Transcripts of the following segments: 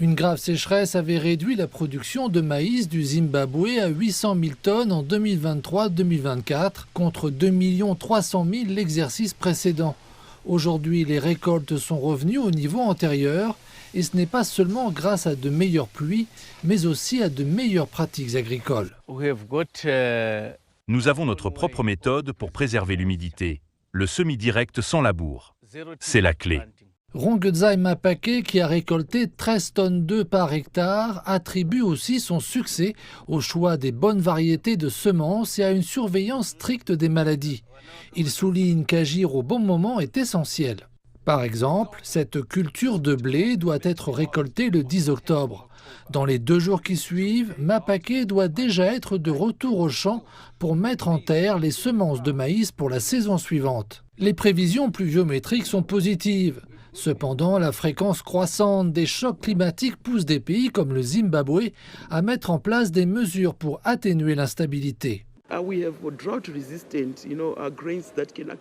Une grave sécheresse avait réduit la production de maïs du Zimbabwe à 800 000 tonnes en 2023-2024 contre 2 300 000 l'exercice précédent. Aujourd'hui, les récoltes sont revenues au niveau antérieur et ce n'est pas seulement grâce à de meilleures pluies, mais aussi à de meilleures pratiques agricoles. Nous avons notre propre méthode pour préserver l'humidité, le semis direct sans labour. C'est la clé. Rongodzai Mapake, qui a récolté 13 tonnes d'œufs par hectare, attribue aussi son succès au choix des bonnes variétés de semences et à une surveillance stricte des maladies. Il souligne qu'agir au bon moment est essentiel. Par exemple, cette culture de blé doit être récoltée le 10 octobre. Dans les 2 jours qui suivent, Mapake doit déjà être de retour au champ pour mettre en terre les semences de maïs pour la saison suivante. Les prévisions pluviométriques sont positives. Cependant, la fréquence croissante des chocs climatiques pousse des pays comme le Zimbabwe à mettre en place des mesures pour atténuer l'instabilité.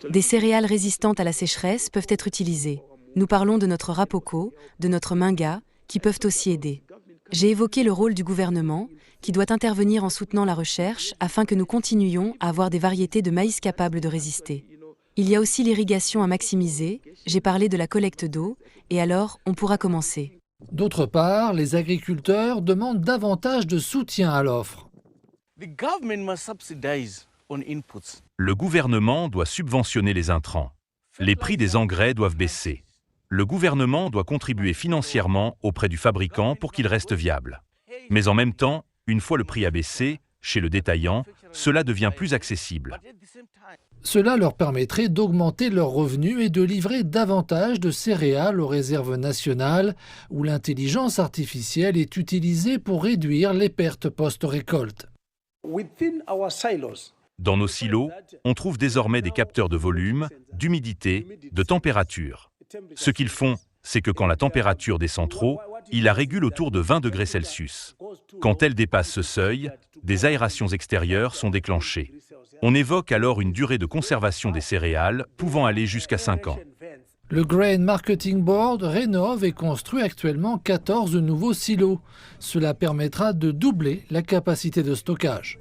Des céréales résistantes à la sécheresse peuvent être utilisées. Nous parlons de notre rapoko, de notre minga, qui peuvent aussi aider. J'ai évoqué le rôle du gouvernement, qui doit intervenir en soutenant la recherche afin que nous continuions à avoir des variétés de maïs capables de résister. Il y a aussi l'irrigation à maximiser, j'ai parlé de la collecte d'eau, et alors on pourra commencer. D'autre part, les agriculteurs demandent davantage de soutien à l'offre. Le gouvernement doit subventionner les intrants. Les prix des engrais doivent baisser. Le gouvernement doit contribuer financièrement auprès du fabricant pour qu'il reste viable. Mais en même temps, une fois le prix a baissé, chez le détaillant, cela devient plus accessible. Cela leur permettrait d'augmenter leurs revenus et de livrer davantage de céréales aux réserves nationales où l'intelligence artificielle est utilisée pour réduire les pertes post-récolte. Dans nos silos, on trouve désormais des capteurs de volume, d'humidité, de température. Ce qu'ils font, c'est que quand la température descend trop, ils la régulent autour de 20 degrés Celsius. Quand elle dépasse ce seuil, des aérations extérieures sont déclenchées. On évoque alors une durée de conservation des céréales pouvant aller jusqu'à 5 ans. Le Grain Marketing Board rénove et construit actuellement 14 nouveaux silos. Cela permettra de doubler la capacité de stockage.